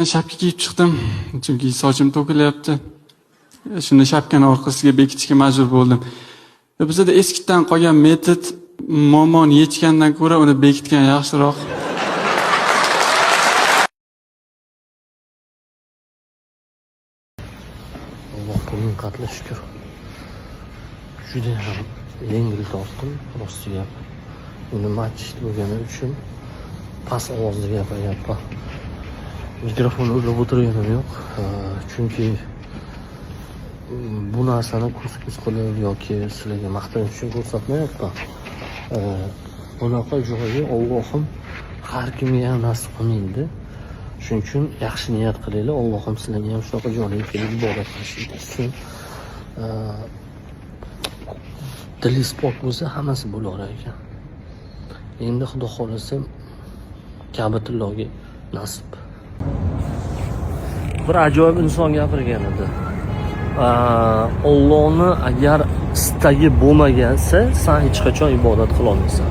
Shapka kiyib chiqdim, chunki sochim to'kilyapti. Shunda shapkani orqasiga bekitishga majbur bo'ldim. Bizda eskidan qolgan metod muammoni yechgandan ko'ra uni bekitgan yaxshiroq. Allohga ming qatla shukr. Juda ham yengil tortdim, rost gap. Uni match bo'lgani uchun past ovozda gapiryapman. Mikrofonni urib o'tirganim yo'q, chunki bu narsani kus qilib yoki sizlarga maqtanish uchun ko'rsatmayapman. Bunaqa joyi Allohim har kimga ham nasib qilmaydi. Shuning uchun yaxshi niyat qilinglar, Allohim sizlarga ham shunaqa joyga kelib ibodat qilishsin. Dilingiz pok bo'lsa hammasi bo'lar ekan. Endi Xudo xolasa Ka'batullohga nasib. Bir ajoyib inson gapirgan edi. Allohni agar istagi bo'lmagansa, sen hech qachon ibodat qila olmaysan.